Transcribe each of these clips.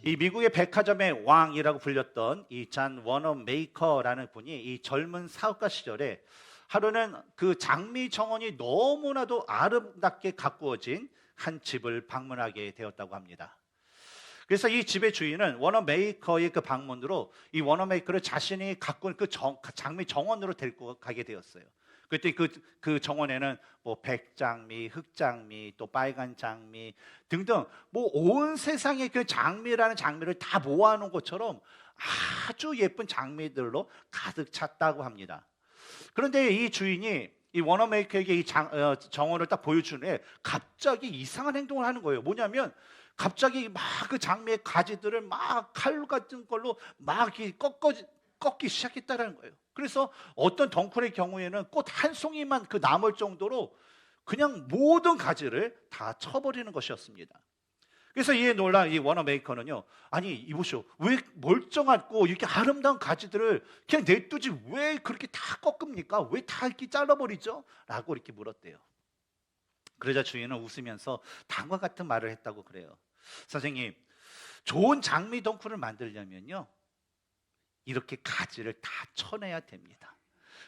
이 미국의 백화점의 왕이라고 불렸던 이 잔 워너메이커라는 분이 이 젊은 사업가 시절에 하루는 그 장미 정원이 너무나도 아름답게 가꾸어진 한 집을 방문하게 되었다고 합니다. 그래서 이 집의 주인은 워너메이커의 그 방문으로 이 워너메이커를 자신이 가꾼 그 장미 정원으로 데리고 가게 되었어요. 그때 그 정원에는 뭐 백장미, 흑장미, 또 빨간 장미 등등 뭐 온 세상의 그 장미라는 장미를 다 모아놓은 것처럼 아주 예쁜 장미들로 가득 찼다고 합니다. 그런데 이 주인이 이 워너메이커에게 이 정원을 딱 보여준 후에 갑자기 이상한 행동을 하는 거예요. 뭐냐면 갑자기 막 그 장미의 가지들을 막 칼 같은 걸로 막 이렇게 꺾기 시작했다는 거예요. 그래서 어떤 덩쿨의 경우에는 꽃 한 송이만 그 남을 정도로 그냥 모든 가지를 다 쳐버리는 것이었습니다. 그래서 이에 놀란 이 워너메이커는요, 아니 이보시오, 왜 멀쩡하고 이렇게 아름다운 가지들을 그냥 냅두지 왜 그렇게 다 꺾습니까? 왜 다 이렇게 잘라버리죠? 라고 이렇게 물었대요. 그러자 주인은 웃으면서 다음과 같은 말을 했다고 그래요. 선생님, 좋은 장미 덩쿨을 만들려면요 이렇게 가지를 다 쳐내야 됩니다.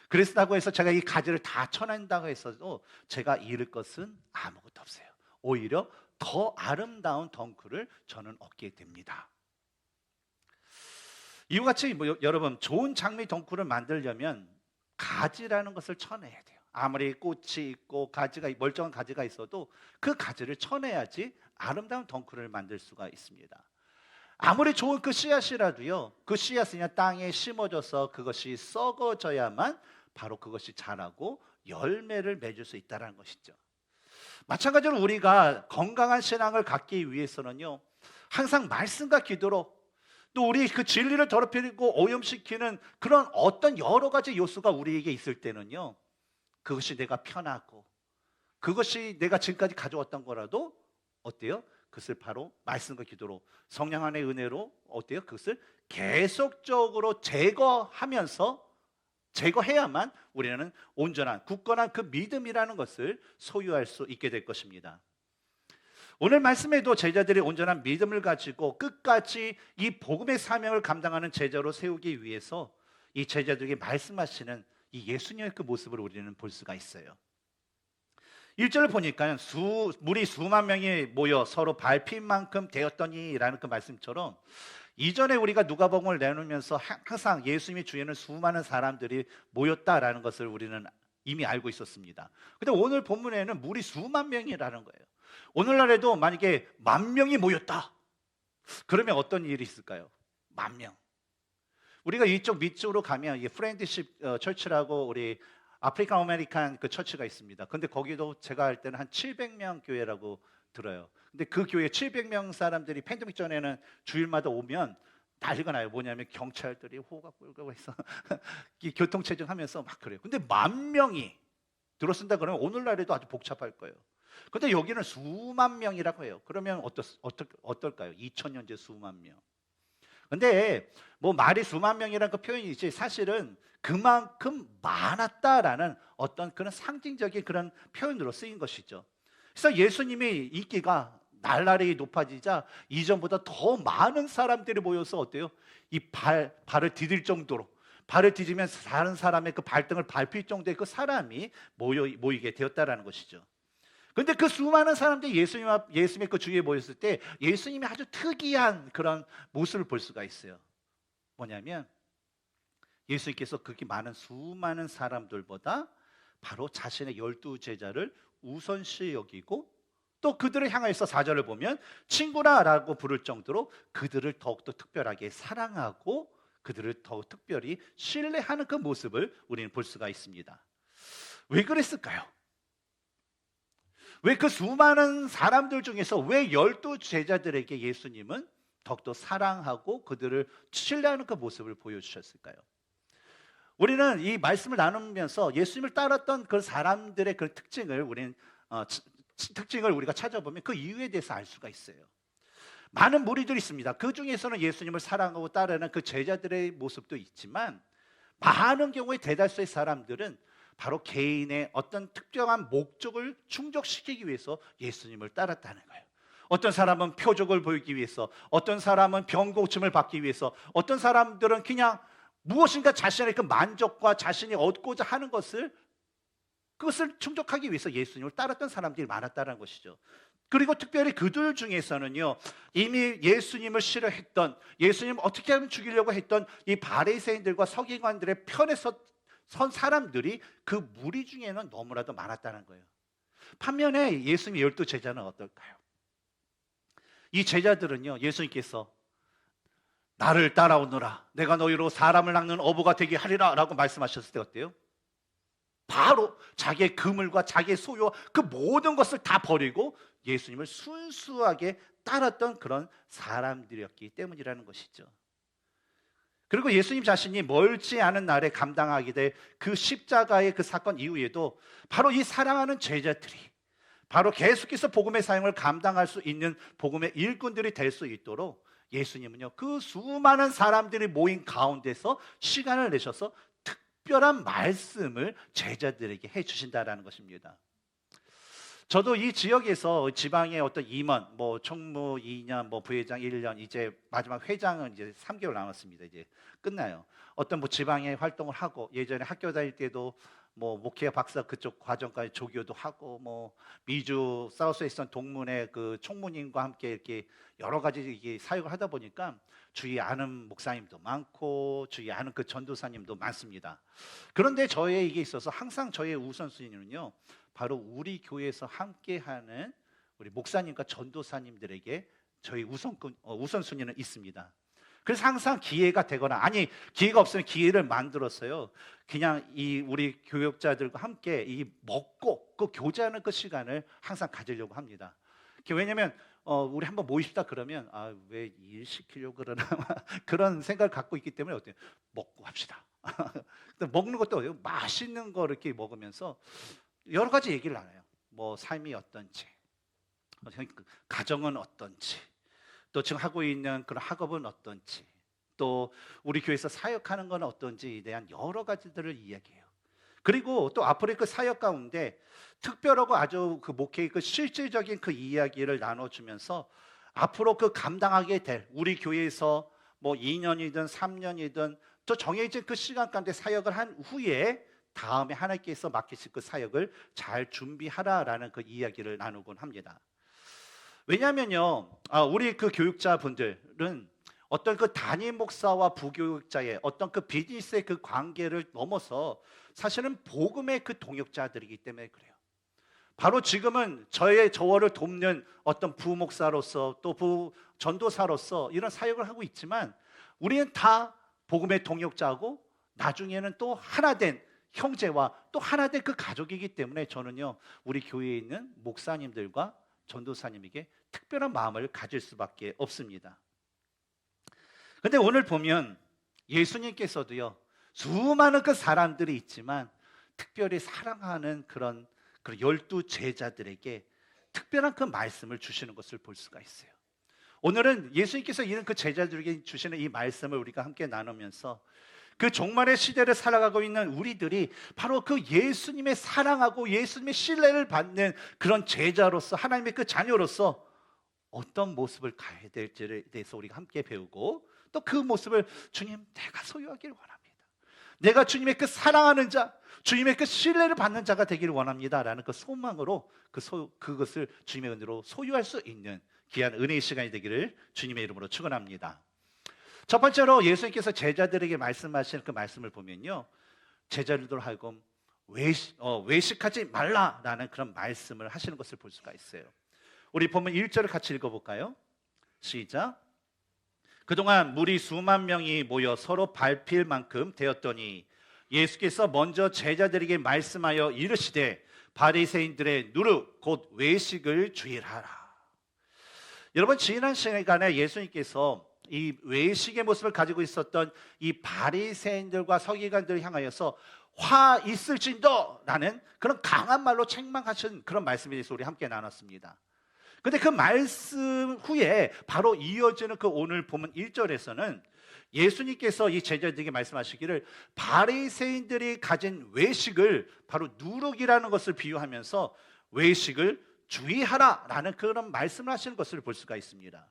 그렇다고 해서 제가 이 가지를 다 쳐낸다고 했어도 제가 잃을 것은 아무것도 없어요. 오히려 더 아름다운 덩쿨을 저는 얻게 됩니다. 이와 같이 여러분, 좋은 장미 덩쿨을 만들려면 가지라는 것을 쳐내야 돼요. 아무리 꽃이 있고 멀쩡한 가지가 있어도 그 가지를 쳐내야지 아름다운 덩쿨을 만들 수가 있습니다. 아무리 좋은 그 씨앗이라도요, 그 씨앗은 그냥 땅에 심어져서 그것이 썩어져야만 바로 그것이 자라고 열매를 맺을 수 있다는 것이죠. 마찬가지로 우리가 건강한 신앙을 갖기 위해서는요, 항상 말씀과 기도로 또 우리 그 진리를 더럽히고 오염시키는 그런 어떤 여러 가지 요소가 우리에게 있을 때는요, 그것이 내가 편하고 그것이 내가 지금까지 가져왔던 거라도 어때요? 그것을 바로 말씀과 기도로 성령 안의 은혜로 어때요? 그것을 계속적으로 제거해야만 우리는 온전한 굳건한 그 믿음이라는 것을 소유할 수 있게 될 것입니다. 오늘 말씀에도 제자들이 온전한 믿음을 가지고 끝까지 이 복음의 사명을 감당하는 제자로 세우기 위해서 이 제자들에게 말씀하시는 이 예수님의 그 모습을 우리는 볼 수가 있어요. 1절을 보니까 물이 수만 명이 모여 서로 밟힐 만큼 되었더니라는 그 말씀처럼 이전에 우리가 누가복음을 내놓으면서 항상 예수님의 주에는 수많은 사람들이 모였다라는 것을 우리는 이미 알고 있었습니다. 근데 오늘 본문에는 물이 수만 명이라는 거예요. 오늘날에도 만약에 10,000명이 모였다, 그러면 어떤 일이 있을까요? 10,000명. 우리가 이쪽 밑쪽으로 가면 이 프렌드십 처치라고 우리 아프리칸 아메리칸 그 처치가 있습니다. 근데 거기도 제가 할 때는 한 700명 교회라고 들어요. 근데 그 교회 700명 사람들이 팬데믹 전에는 주일마다 오면 난리가 나요. 뭐냐면 경찰들이 호가 꿀고 해서 교통체증하면서 막 그래요. 근데 10,000명이 들어선다 그러면 오늘날에도 아주 복잡할 거예요. 근데 여기는 수만 명이라고 해요. 그러면 어떨까요? 2000년째 수만 명. 근데 뭐 말이 수만 명이라는 그 표현이 있지, 사실은 그만큼 많았다라는 어떤 그런 상징적인 그런 표현으로 쓰인 것이죠. 그래서 예수님의 인기가 날라리 높아지자 이전보다 더 많은 사람들이 모여서 어때요? 이 발을 디딜 정도로, 발을 디디면서 다른 사람의 그 발등을 밟힐 정도의 그 사람이 모이게 되었다라는 것이죠. 그런데 그 수많은 사람들이 예수님의 그 주위에 모였을 때 예수님이 아주 특이한 그런 모습을 볼 수가 있어요. 뭐냐면 예수님께서 그렇게 많은 수많은 사람들보다 바로 자신의 12제자를 우선시 여기고 또 그들을 향해서 4절을 보면 친구라라고 부를 정도로 그들을 더욱더 특별하게 사랑하고 그들을 더욱 특별히 신뢰하는 그 모습을 우리는 볼 수가 있습니다. 왜 그랬을까요? 왜 그 수많은 사람들 중에서 왜 12제자들에게 예수님은 더욱더 사랑하고 그들을 신뢰하는 그 모습을 보여주셨을까요? 우리는 이 말씀을 나누면서 예수님을 따랐던 그 사람들의 그 특징을 우리가 찾아보면 그 이유에 대해서 알 수가 있어요. 많은 무리들이 있습니다. 그 중에서는 예수님을 사랑하고 따르는 그 제자들의 모습도 있지만 많은 경우에 대다수의 사람들은 바로 개인의 어떤 특정한 목적을 충족시키기 위해서 예수님을 따랐다는 거예요. 어떤 사람은 표적을 보이기 위해서, 어떤 사람은 병 고침을 받기 위해서, 어떤 사람들은 그냥 무엇인가 자신의 그 만족과 자신이 얻고자 하는 그것을 충족하기 위해서 예수님을 따랐던 사람들이 많았다는 것이죠. 그리고 특별히 그들 중에서는요, 이미 예수님을 싫어했던, 예수님 어떻게 하면 죽이려고 했던 이 바리새인들과 서기관들의 편에 선 사람들이 그 무리 중에는 너무나도 많았다는 거예요. 반면에 예수님의 12 제자는 어떨까요? 이 제자들은요, 예수님께서 나를 따라오너라, 내가 너희로 사람을 낚는 어부가 되게 하리라 라고 말씀하셨을 때 어때요? 바로 자기의 그물과 자기의 소유와 그 모든 것을 다 버리고 예수님을 순수하게 따랐던 그런 사람들이었기 때문이라는 것이죠. 그리고 예수님 자신이 멀지 않은 날에 감당하게 될 그 십자가의 그 사건 이후에도 바로 이 사랑하는 제자들이 바로 계속해서 복음의 사역을 감당할 수 있는 복음의 일꾼들이 될 수 있도록 예수님은요, 그 수많은 사람들이 모인 가운데서 시간을 내셔서 특별한 말씀을 제자들에게 해주신다라는 것입니다. 저도 이 지역에서 지방의 어떤 임원, 총무 2년, 부회장 1년, 이제 마지막 회장은 이제 3개월 남았습니다. 이제 끝나요. 어떤 지방에 활동을 하고, 예전에 학교 다닐 때도 목회 박사 그쪽 과정까지 조교도 하고, 미주 사우스웨스턴 동문회 그 총무님과 함께 이렇게 여러 가지 이게 사역을 하다 보니까 주위에 아는 목사님도 많고 주위에 아는 그 전도사님도 많습니다. 그런데 저의 이게 있어서 항상 저의 우선순위는요, 바로 우리 교회에서 함께하는 우리 목사님과 전도사님들에게 저희 우선순위는 있습니다. 그래서 항상 기회가 되거나, 아니 기회가 없으면 기회를 만들었어요. 그냥 이 우리 교역자들과 함께 이 먹고 그 교제하는 그 시간을 항상 가지려고 합니다. 왜냐하면 우리 한번 모입시다 그러면 왜 일 시키려고 그러나 그런 생각을 갖고 있기 때문에 어때요? 먹고 합시다. 먹는 것도 맛있는 거 이렇게 먹으면서 여러 가지 얘기를 나눠요. 삶이 어떤지, 가정은 어떤지, 또 지금 하고 있는 그런 학업은 어떤지, 또 우리 교회에서 사역하는 건 어떤지에 대한 여러 가지들을 이야기해요. 그리고 또 앞으로의 그 사역 가운데 특별하고 아주 그 목회의 그 실질적인 그 이야기를 나눠주면서 앞으로 그 감당하게 될 우리 교회에서 2년이든 3년이든 또 정해진 그 시간 가운데 사역을 한 후에 다음에 하나님께서 맡기실 그 사역을 잘 준비하라라는 그 이야기를 나누곤 합니다. 왜냐하면요, 우리 그 교육자분들은 어떤 그 담임 목사와 부교육자의 어떤 그 비즈니스의 그 관계를 넘어서 사실은 복음의 그 동역자들이기 때문에 그래요. 바로 지금은 저를 돕는 어떤 부목사로서 또 전도사로서 이런 사역을 하고 있지만 우리는 다 복음의 동역자고 나중에는 또 하나된 형제와 또 하나된 그 가족이기 때문에 저는요, 우리 교회에 있는 목사님들과 전도사님에게 특별한 마음을 가질 수밖에 없습니다. 그런데 오늘 보면 예수님께서도요, 수많은 그 사람들이 있지만 특별히 사랑하는 그런 12 제자들에게 특별한 그 말씀을 주시는 것을 볼 수가 있어요. 오늘은 예수님께서 이런 그 제자들에게 주시는 이 말씀을 우리가 함께 나누면서 그 종말의 시대를 살아가고 있는 우리들이 바로 그 예수님의 사랑하고 예수님의 신뢰를 받는 그런 제자로서, 하나님의 그 자녀로서 어떤 모습을 가야 될지에 대해서 우리가 함께 배우고, 또 그 모습을 주님, 내가 소유하기를 원합니다. 내가 주님의 그 사랑하는 자, 주님의 그 신뢰를 받는 자가 되기를 원합니다라는 그 소망으로 그것을 주님의 은혜로 소유할 수 있는 귀한 은혜의 시간이 되기를 주님의 이름으로 축원합니다. 첫 번째로 예수님께서 제자들에게 말씀하시는 그 말씀을 보면요, 제자들로 하여금 외식하지 말라라는 그런 말씀을 하시는 것을 볼 수가 있어요. 우리 본문 1절을 같이 읽어볼까요? 시작. 그동안 무리 수만 명이 모여 서로 밟힐 만큼 되었더니 예수께서 먼저 제자들에게 말씀하여 이르시되 바리새인들의 누룩 곧 외식을 주의하라. 여러분, 지난 시간에 예수님께서 이 외식의 모습을 가지고 있었던 이 바리새인들과 서기관들을 향하여서 화 있을진더라는 그런 강한 말로 책망하신 그런 말씀에 대해서 우리 함께 나눴습니다. 그런데 그 말씀 후에 바로 이어지는 그 오늘 본문 1절에서는 예수님께서 이 제자들에게 말씀하시기를 바리새인들이 가진 외식을 바로 누룩이라는 것을 비유하면서 외식을 주의하라라는 그런 말씀을 하시는 것을 볼 수가 있습니다.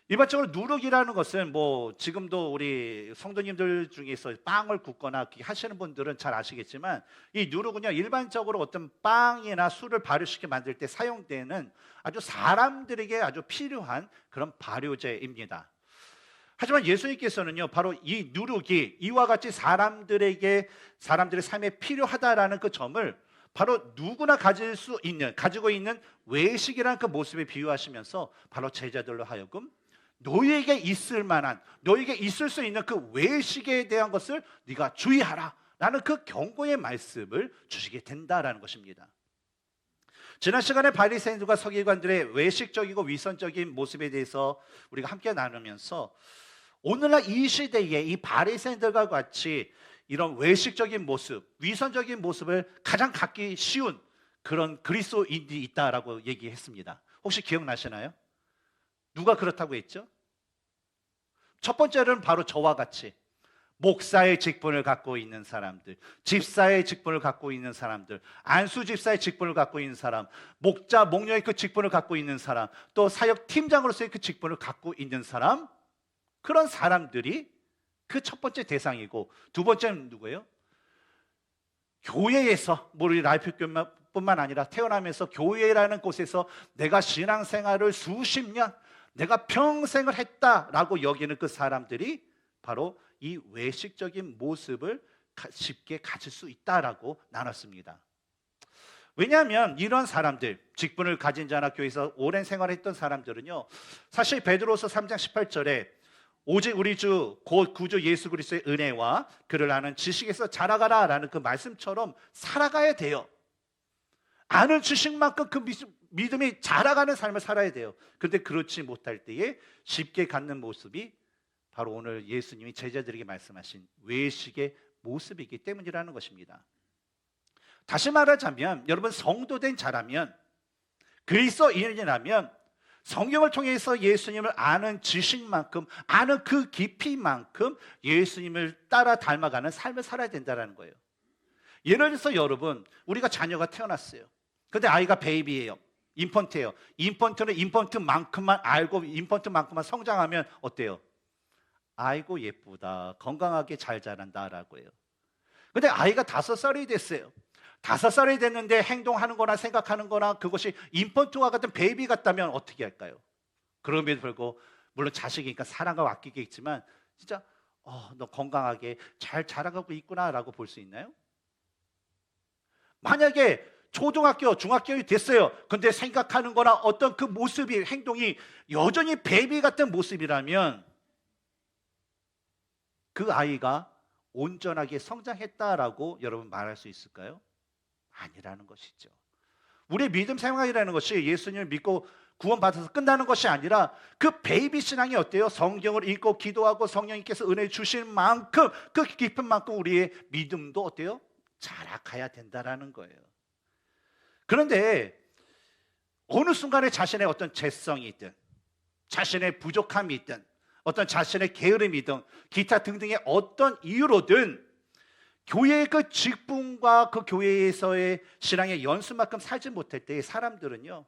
일반적으로 누룩이라는 것은 뭐 지금도 우리 성도님들 중에서 빵을 굽거나 하시는 분들은 잘 아시겠지만, 이 누룩은요 일반적으로 어떤 빵이나 술을 발효시켜 만들 때 사용되는 아주 사람들에게 아주 필요한 그런 발효제입니다. 하지만 예수님께서는요 바로 이 누룩이 이와 같이 사람들의 삶에 필요하다라는 그 점을 바로 누구나 가지고 있는 외식이라는 그 모습에 비유하시면서 바로 제자들로 하여금 너희에게 있을 수 있는 그 외식에 대한 것을 네가 주의하라 라는 그 경고의 말씀을 주시게 된다라는 것입니다. 지난 시간에 바리새인들과 서기관들의 외식적이고 위선적인 모습에 대해서 우리가 함께 나누면서, 오늘날 이 시대에 이 바리새인들과 같이 이런 외식적인 모습, 위선적인 모습을 가장 갖기 쉬운 그런 그리스도인이 있다라고 얘기했습니다. 혹시 기억나시나요? 누가 그렇다고 했죠? 첫 번째는 바로 저와 같이 목사의 직분을 갖고 있는 사람들, 집사의 직분을 갖고 있는 사람들, 안수 집사의 직분을 갖고 있는 사람, 목자, 목녀의 그 직분을 갖고 있는 사람, 또 사역 팀장으로서의 그 직분을 갖고 있는 사람, 그런 사람들이 그 첫 번째 대상이고, 두 번째는 누구예요? 교회에서, 우리 라이프교회뿐만 아니라 태어나면서 교회라는 곳에서 내가 신앙생활을 수십 년, 내가 평생을 했다라고 여기는 그 사람들이 바로 이 외식적인 모습을 쉽게 가질 수 있다라고 나눴습니다. 왜냐하면 이런 사람들, 직분을 가진 자나 교회에서 오랜 생활했던 사람들은요, 사실 베드로서 3장 18절에 오직 우리 주 곧 구주 예수 그리스도의 은혜와 그를 아는 지식에서 자라가라라는 그 말씀처럼 살아가야 돼요. 아는 지식만큼 그 믿음이 자라가는 삶을 살아야 돼요. 그런데 그렇지 못할 때에 쉽게 갖는 모습이 바로 오늘 예수님이 제자들에게 말씀하신 외식의 모습이기 때문이라는 것입니다. 다시 말하자면, 여러분 성도된 자라면, 그리스도인이라면 성경을 통해서 예수님을 아는 지식만큼, 아는 그 깊이만큼 예수님을 따라 닮아가는 삶을 살아야 된다는 거예요. 예를 들어서 여러분, 우리가 자녀가 태어났어요. 근데 아이가 베이비예요. 인펀트예요. 인펀트는 인펀트만큼만 알고 인펀트만큼만 성장하면 어때요? 아이고 예쁘다, 건강하게 잘 자란다라고 해요. 근데 아이가 5살이 됐어요. 5살이 됐는데 행동하는 거나 생각하는 거나 그것이 인펀트와 같은 베이비 같다면 어떻게 할까요? 그럼에도 불구하고 물론 자식이니까 사랑과 아끼겠지만 진짜 너 건강하게 잘 자라가고 있구나라고 볼 수 있나요? 만약에 초등학교, 중학교이 됐어요. 근데 생각하는 거나 어떤 그 모습이, 행동이 여전히 베이비 같은 모습이라면 그 아이가 온전하게 성장했다라고 여러분 말할 수 있을까요? 아니라는 것이죠. 우리의 믿음 생활이라는 것이 예수님을 믿고 구원받아서 끝나는 것이 아니라 그 베이비 신앙이 어때요? 성경을 읽고 기도하고 성령님께서 은혜 주실 만큼, 그 깊은 만큼 우리의 믿음도 어때요? 자라가야 된다라는 거예요. 그런데 어느 순간에 자신의 어떤 재성이 있든, 자신의 부족함이 있든, 어떤 자신의 게으름이든, 기타 등등의 어떤 이유로든 교회의 그 직분과 그 교회에서의 신앙의 연수만큼 살지 못할 때 사람들은요,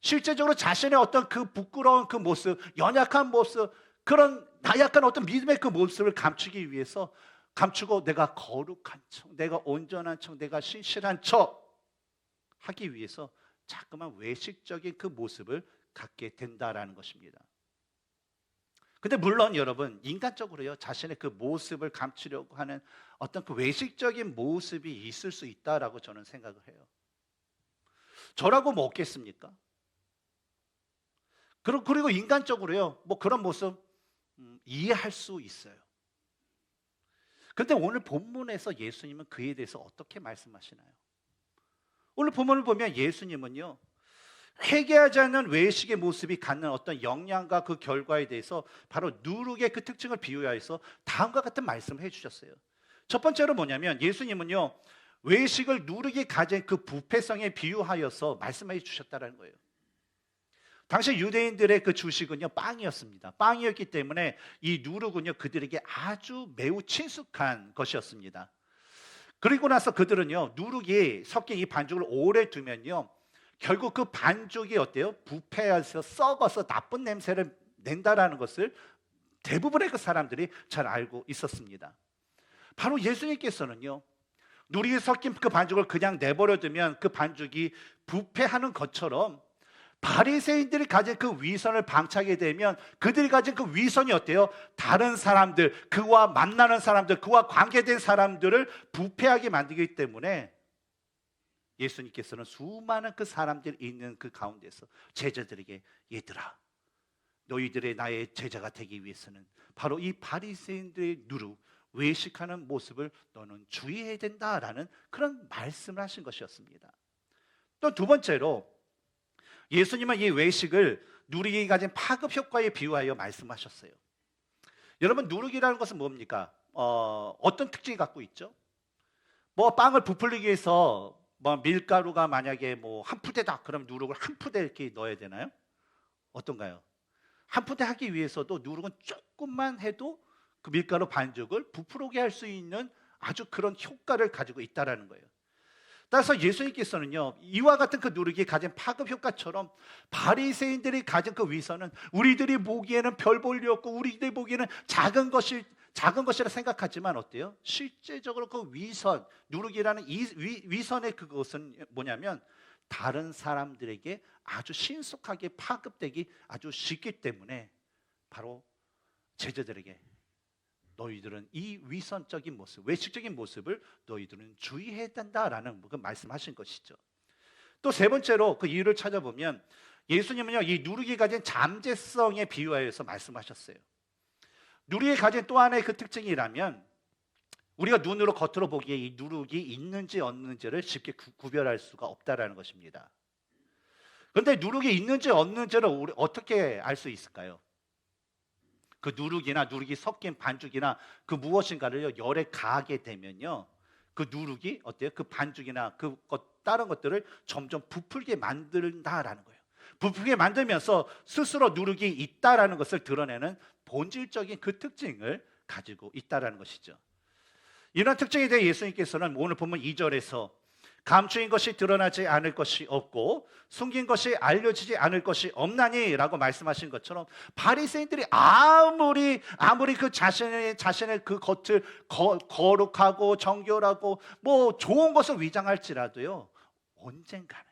실제적으로 자신의 어떤 그 부끄러운 그 모습, 연약한 모습, 그런 나약한 어떤 믿음의 그 모습을 감추기 위해서, 감추고 내가 거룩한 척, 내가 온전한 척, 내가 신실한 척 하기 위해서 자꾸만 외식적인 그 모습을 갖게 된다라는 것입니다. 근데 물론 여러분, 인간적으로요, 자신의 그 모습을 감추려고 하는 어떤 그 외식적인 모습이 있을 수 있다라고 저는 생각을 해요. 저라고 뭐 없겠습니까? 그리고 인간적으로요, 뭐 그런 모습 이해할 수 있어요. 근데 오늘 본문에서 예수님은 그에 대해서 어떻게 말씀하시나요? 오늘 본문을 보면 예수님은요, 회개하지 않는 외식의 모습이 갖는 어떤 영향과 그 결과에 대해서 바로 누룩의 그 특징을 비유하여서 다음과 같은 말씀을 해주셨어요. 첫 번째로 뭐냐면, 예수님은요, 외식을 누룩이 가진 그 부패성에 비유하여서 말씀해 주셨다는 거예요. 당시 유대인들의 그 주식은요, 빵이었습니다. 빵이었기 때문에 이 누룩은요, 그들에게 아주 매우 친숙한 것이었습니다. 그리고 나서 그들은요, 누룩이 섞인 이 반죽을 오래 두면요, 결국 그 반죽이 어때요? 부패해서 썩어서 나쁜 냄새를 낸다라는 것을 대부분의 그 사람들이 잘 알고 있었습니다. 바로 예수님께서는요, 누룩이 섞인 그 반죽을 그냥 내버려두면 그 반죽이 부패하는 것처럼 바리새인들이 가진 그 위선을 방치하게 되면 그들이 가진 그 위선이 어때요? 다른 사람들, 그와 만나는 사람들, 그와 관계된 사람들을 부패하게 만들기 때문에 예수님께서는 수많은 그 사람들이 있는 그 가운데서 제자들에게, 얘들아, 너희들의 나의 제자가 되기 위해서는 바로 이 바리새인들의 누룩, 외식하는 모습을 너는 주의해야 된다라는 그런 말씀을 하신 것이었습니다. 또 두 번째로 예수님은 이 외식을 누룩이 가진 파급 효과에 비유하여 말씀하셨어요. 여러분, 누룩이라는 것은 뭡니까? 어떤 특징이 갖고 있죠? 뭐 빵을 부풀리기 위해서 뭐 밀가루가 만약에 뭐 한 푸대다 그럼 누룩을 한 푸대 이렇게 넣어야 되나요? 어떤가요? 한 푸대 하기 위해서도 누룩은 조금만 해도 그 밀가루 반죽을 부풀게 할 수 있는 아주 그런 효과를 가지고 있다라는 거예요. 따라서 예수님께서는요, 이와 같은 그 누룩이 가진 파급 효과처럼 바리새인들이 가진 그 위선은 우리들이 보기에는 별 볼 일 없고 우리들이 보기에는 작은 것이라 생각하지만 어때요? 실제적으로 그 위선, 누룩이라는 이 위선의 그것은 뭐냐면 다른 사람들에게 아주 신속하게 파급되기 아주 쉽기 때문에 바로 제자들에게 너희들은 이 위선적인 모습, 외식적인 모습을 너희들은 주의해야 된다라는 그 말씀하신 것이죠. 또 세 번째로 그 이유를 찾아보면 예수님은요, 이 누룩이 가진 잠재성에 비유하여서 말씀하셨어요. 누룩이 가진 또 하나의 그 특징이라면 우리가 눈으로 겉으로 보기에 이 누룩이 있는지 없는지를 쉽게 구별할 수가 없다라는 것입니다. 그런데 누룩이 있는지 없는지를 우리 어떻게 알 수 있을까요? 그 누룩이나 누룩이 섞인 반죽이나 그 무엇인가를 열에 가하게 되면요, 그 누룩이 어때요? 그 반죽이나 다른 것들을 점점 부풀게 만든다라는 거예요. 부풀게 만들면서 스스로 누룩이 있다라는 것을 드러내는 본질적인 그 특징을 가지고 있다라는 것이죠. 이런 특징에 대해 예수님께서는 오늘 본문 2절에서 감추인 것이 드러나지 않을 것이 없고 숨긴 것이 알려지지 않을 것이 없나니라고 말씀하신 것처럼 바리새인들이 아무리 그 자신의 그 겉을 거룩하고 정결하고 뭐 좋은 것을 위장할지라도요, 언젠가는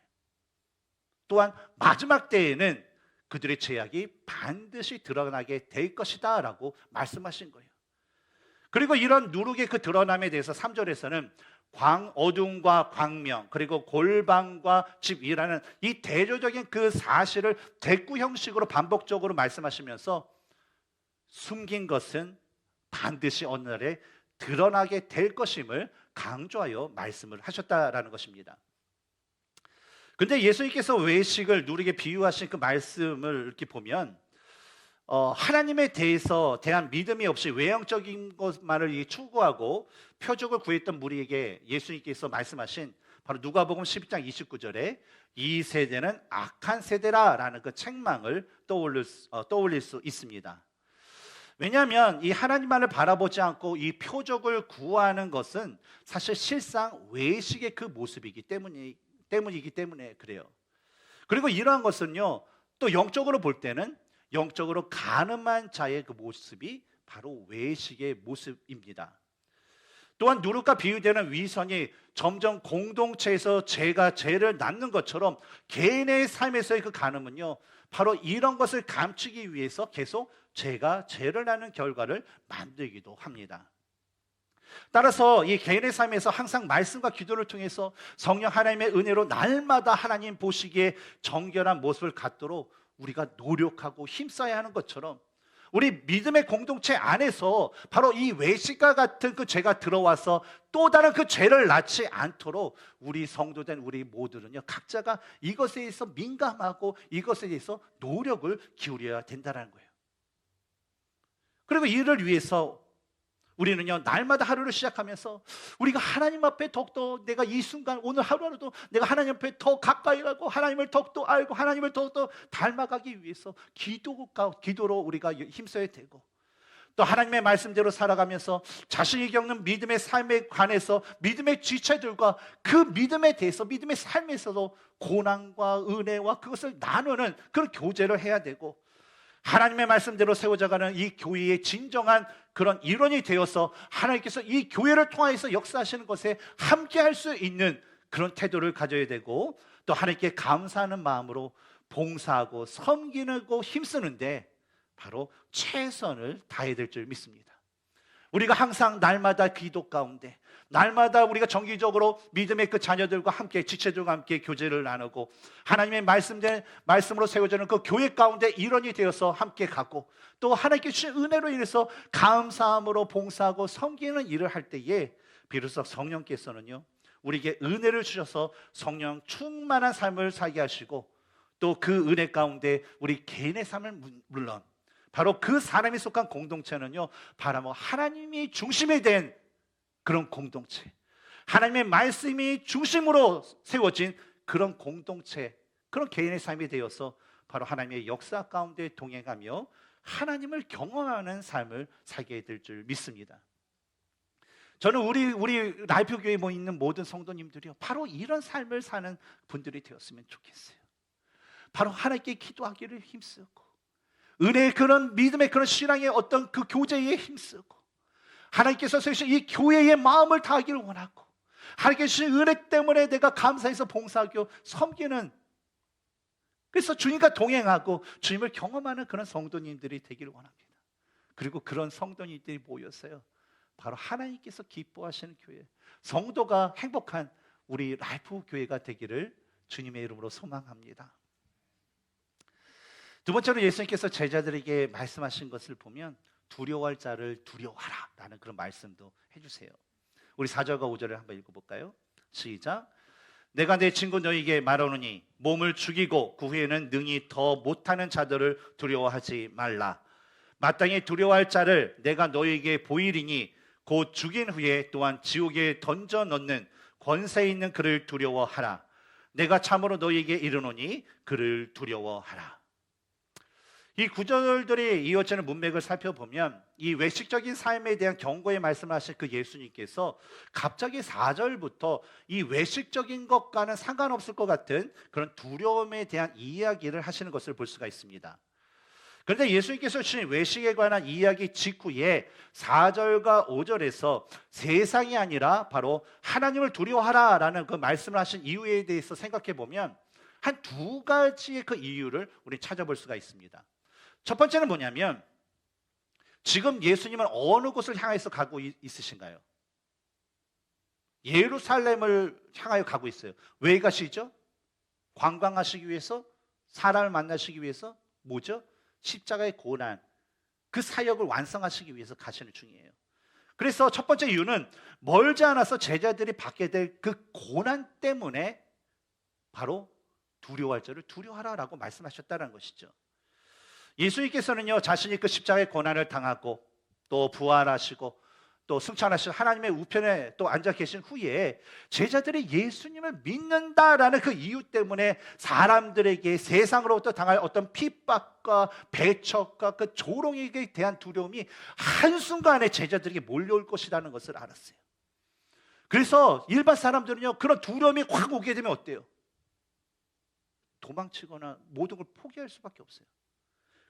또한 마지막 때에는 그들의 죄악이 반드시 드러나게 될 것이다라고 말씀하신 거예요. 그리고 이런 누룩의 그 드러남에 대해서 3절에서는 어둠과 광명, 그리고 골방과 집이라는 이 대조적인 그 사실을 대꾸 형식으로 반복적으로 말씀하시면서 숨긴 것은 반드시 어느 날에 드러나게 될 것임을 강조하여 말씀을 하셨다라는 것입니다. 근데 예수님께서 외식을 누룩에 비유하신 그 말씀을 이렇게 보면 하나님에 대한 믿음이 없이 외형적인 것만을 추구하고 표적을 구했던 무리에게 예수님께서 말씀하신 바로 누가복음 12장 29절에 이 세대는 악한 세대라라는 그 책망을 떠올릴 수 있습니다. 왜냐하면 이 하나님만을 바라보지 않고 이 표적을 구하는 것은 사실 실상 외식의 그 모습이기 때문이기 때문에 그래요. 그리고 이러한 것은요, 또 영적으로 볼 때는 영적으로 가늠한 자의 그 모습이 바로 외식의 모습입니다. 또한 누룩과 비유되는 위선이 점점 공동체에서 죄를 낳는 것처럼 개인의 삶에서의 그 가늠은요, 바로 이런 것을 감추기 위해서 계속 죄를 낳는 결과를 만들기도 합니다. 따라서 이 개인의 삶에서 항상 말씀과 기도를 통해서 성령 하나님의 은혜로 날마다 하나님 보시기에 정결한 모습을 갖도록 우리가 노력하고 힘써야 하는 것처럼 우리 믿음의 공동체 안에서 바로 이 외식과 같은 그 죄가 들어와서 또 다른 그 죄를 낳지 않도록 우리 성도된 우리 모두는요, 각자가 이것에 대해서 민감하고 이것에 대해서 노력을 기울여야 된다는 거예요. 그리고 이를 위해서 우리는요, 날마다 하루를 시작하면서 우리가 하나님 앞에 더욱더 내가 이 순간 오늘 하루라도 내가 하나님 앞에 더 가까이 가고 하나님을 더욱더 알고 하나님을 더욱더 닮아가기 위해서 기도로 우리가 힘써야 되고, 또 하나님의 말씀대로 살아가면서 자신이 겪는 믿음의 삶에 관해서 믿음의 지체들과 그 믿음에 대해서 믿음의 삶에서도 고난과 은혜와 그것을 나누는 그런 교제를 해야 되고, 하나님의 말씀대로 세워져가는 이 교회의 진정한 그런 일원이 되어서 하나님께서 이 교회를 통해서 역사하시는 것에 함께할 수 있는 그런 태도를 가져야 되고, 또 하나님께 감사하는 마음으로 봉사하고 섬기고 힘쓰는데 바로 최선을 다해야 될 줄 믿습니다. 우리가 항상 날마다 기도 가운데, 날마다 우리가 정기적으로 믿음의 그 자녀들과 함께, 지체들과 함께 교제를 나누고 하나님의 말씀으로 세워지는 그 교회 가운데 일원이 되어서 함께 가고, 또 하나님께 주신 은혜로 인해서 감사함으로 봉사하고 섬기는 일을 할 때에 비로소 성령께서는요, 우리에게 은혜를 주셔서 성령 충만한 삶을 살게 하시고, 또 그 은혜 가운데 우리 개인의 삶을 물론 바로 그 사람이 속한 공동체는요, 바로 하나님이 중심이 된 그런 공동체, 하나님의 말씀이 중심으로 세워진 그런 공동체, 그런 개인의 삶이 되어서 바로 하나님의 역사 가운데 동행하며 하나님을 경험하는 삶을 살게 될 줄 믿습니다. 저는 우리 라이프 교회에 모여 있는 모든 성도님들이요, 바로 이런 삶을 사는 분들이 되었으면 좋겠어요. 바로 하나님께 기도하기를 힘쓰고, 은혜의 그런 믿음의 그런 신앙의 어떤 그 교제에 힘쓰고, 하나님께서 세우신 이 교회의 마음을 다하기를 원하고, 하나님께서 주신 은혜 때문에 내가 감사해서 봉사하고 섬기는, 그래서 주님과 동행하고 주님을 경험하는 그런 성도님들이 되기를 원합니다. 그리고 그런 성도님들이 모여서요, 바로 하나님께서 기뻐하시는 교회, 성도가 행복한 우리 라이프 교회가 되기를 주님의 이름으로 소망합니다. 두 번째로 예수님께서 제자들에게 말씀하신 것을 보면 두려워할 자를 두려워하라 라는 그런 말씀도 해주세요. 우리 4절과 5절을 한번 읽어볼까요? 시작. 내가 내 친구 너희에게 말하노니 몸을 죽이고 그 후에는 능히 더 못하는 자들을 두려워하지 말라. 마땅히 두려워할 자를 내가 너희에게 보이리니 곧 죽인 후에 또한 지옥에 던져 넣는 권세 있는 그를 두려워하라. 내가 참으로 너희에게 이르노니 그를 두려워하라. 이 구절들이 이어지는 문맥을 살펴보면 이 외식적인 삶에 대한 경고의 말씀을 하신 그 예수님께서 갑자기 4절부터 이 외식적인 것과는 상관없을 것 같은 그런 두려움에 대한 이야기를 하시는 것을 볼 수가 있습니다. 그런데 예수님께서 주신 외식에 관한 이야기 직후에 4절과 5절에서 세상이 아니라 바로 하나님을 두려워하라라는 그 말씀을 하신 이유에 대해서 생각해 보면 한 두 가지의 그 이유를 우리 찾아볼 수가 있습니다. 첫 번째는 뭐냐면, 지금 예수님은 어느 곳을 향해서 가고 있으신가요? 예루살렘을 향하여 가고 있어요. 왜 가시죠? 관광하시기 위해서? 사람을 만나시기 위해서? 뭐죠? 십자가의 고난, 그 사역을 완성하시기 위해서 가시는 중이에요. 그래서 첫 번째 이유는 멀지 않아서 제자들이 받게 될 그 고난 때문에 바로 두려워할 자를 두려워하라라고 말씀하셨다는 것이죠. 예수님께서는요, 자신이 그 십자가의 고난을 당하고 또 부활하시고 또 승천하신 하나님의 우편에 또 앉아 계신 후에 제자들이 예수님을 믿는다라는 그 이유 때문에 사람들에게 세상으로부터 당할 어떤 핍박과 배척과 그 조롱에 대한 두려움이 한순간에 제자들에게 몰려올 것이라는 것을 알았어요. 그래서 일반 사람들은요, 그런 두려움이 확 오게 되면 어때요? 도망치거나 모든 걸 포기할 수밖에 없어요.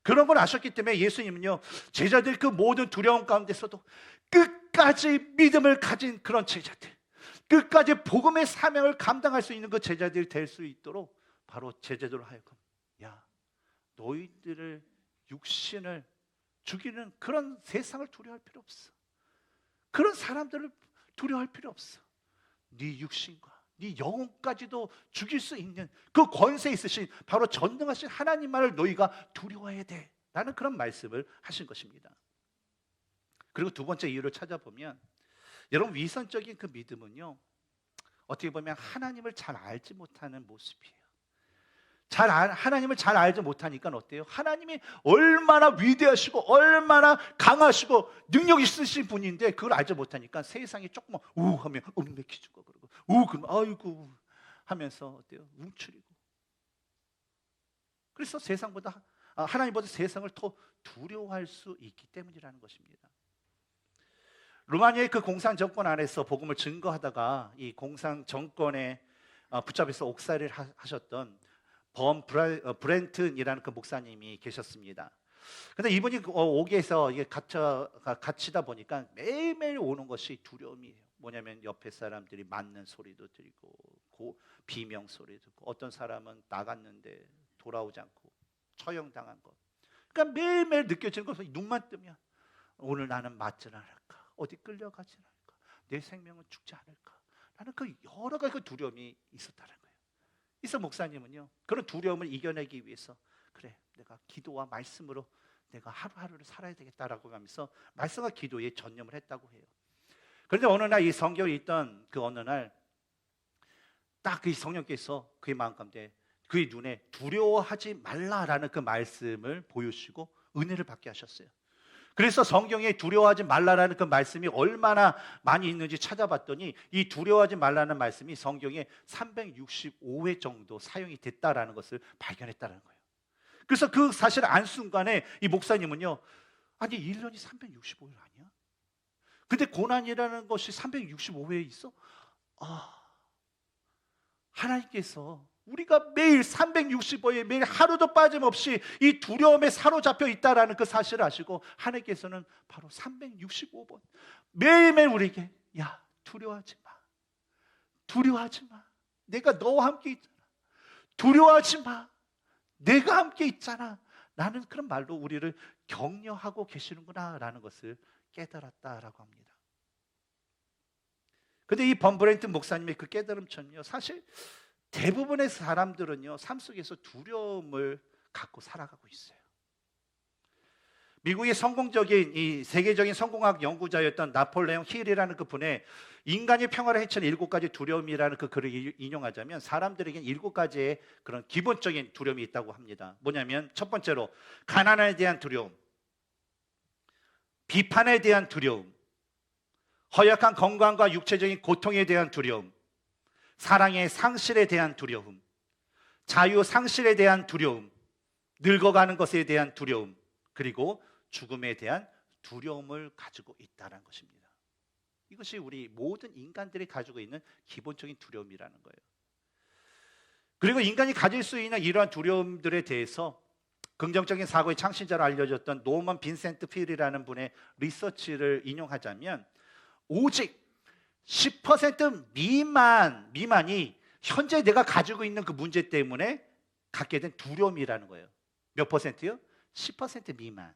그런 걸 아셨기 때문에 예수님은요, 제자들 그 모든 두려움 가운데서도 끝까지 믿음을 가진 그런 제자들, 끝까지 복음의 사명을 감당할 수 있는 그 제자들이 될 수 있도록 바로 제자들로 하여금, 야, 너희들을 육신을 죽이는 그런 세상을 두려워할 필요 없어. 그런 사람들을 두려워할 필요 없어. 네 육신과 네 영혼까지도 죽일 수 있는 그 권세 있으신 바로 전능하신 하나님만을 너희가 두려워해야 돼 라는 그런 말씀을 하신 것입니다. 그리고 두 번째 이유를 찾아보면, 여러분, 위선적인 그 믿음은요, 어떻게 보면 하나님을 잘 알지 못하는 모습이에요. 하나님을 잘 알지 못하니까 어때요? 하나님이 얼마나 위대하시고 얼마나 강하시고 능력 있으신 분인데 그걸 알지 못하니까 세상에 조금만 하면 얽매기지고 그러고 그러면 아이고 하면서 어때요? 움츠리고. 그래서 하나님보다 세상을 더 두려워할 수 있기 때문이라는 것입니다. 루마니아의 그 공산 정권 안에서 복음을 증거하다가 이 공산 정권에 붙잡혀서 옥살이를 하셨던 브렌튼이라는 그 목사님이 계셨습니다. 근데 이분이 옥에서 이게 갇히다 보니까 매일매일 오는 것이 두려움이에요. 뭐냐면 옆에 사람들이 맞는 소리도 들리고 비명 소리도 듣고, 어떤 사람은 나갔는데 돌아오지 않고 처형당한 것. 그러니까 매일매일 느껴지는 것은 눈만 뜨면 오늘 나는 맞지는 않을까, 어디 끌려가지는 않을까, 내 생명은 죽지 않을까, 라는 그 여러 가지 그 두려움이 있었다는 거예요. 그래서 목사님은요, 그런 두려움을 이겨내기 위해서 그래, 내가 기도와 말씀으로 내가 하루하루를 살아야 되겠다라고 하면서 말씀과 기도에 전념을 했다고 해요. 그런데 어느 날 이 성경에 있던 그 어느 날 딱 그 성령께서 그의 마음 가운데, 그의 눈에 두려워하지 말라라는 그 말씀을 보여주시고 은혜를 받게 하셨어요. 그래서 성경에 두려워하지 말라라는 그 말씀이 얼마나 많이 있는지 찾아봤더니 이 두려워하지 말라는 말씀이 성경에 365회 정도 사용이 됐다라는 것을 발견했다는 거예요. 그래서 그 사실을 안 순간에 이 목사님은요, 아니 1년이 365일 아니야? 근데 고난이라는 것이 365회에 있어? 하나님께서 우리가 매일 365일 매일 하루도 빠짐없이 이 두려움에 사로잡혀 있다라는 그 사실을 아시고 하나님께서는 바로 365번 매일매일 우리에게, 야, 두려워하지 마, 두려워하지 마, 내가 너와 함께 있잖아, 두려워하지 마, 내가 함께 있잖아, 라는 그런 말로 우리를 격려하고 계시는구나 라는 것을 깨달았다라고 합니다. 근데 이 범브렌튼 목사님의 그 깨달음처럼요, 사실 대부분의 사람들은요, 삶 속에서 두려움을 갖고 살아가고 있어요. 미국의 성공적인 이 세계적인 성공학 연구자였던 나폴레옹 힐이라는 그 분의 인간의 평화를 해치는 7가지 두려움이라는 그 글을 인용하자면 사람들에게는 7가지의 그런 기본적인 두려움이 있다고 합니다. 뭐냐면 첫 번째로 가난에 대한 두려움, 비판에 대한 두려움, 허약한 건강과 육체적인 고통에 대한 두려움, 사랑의 상실에 대한 두려움, 자유 상실에 대한 두려움, 늙어가는 것에 대한 두려움, 그리고 죽음에 대한 두려움을 가지고 있다는 것입니다. 이것이 우리 모든 인간들이 가지고 있는 기본적인 두려움이라는 거예요. 그리고 인간이 가질 수 있는 이러한 두려움들에 대해서 긍정적인 사고의 창시자로 알려졌던 노먼 빈센트 필이라는 분의 리서치를 인용하자면 오직 10% 미만이 현재 내가 가지고 있는 그 문제 때문에 갖게 된 두려움이라는 거예요. 몇 퍼센트요? 10% 미만.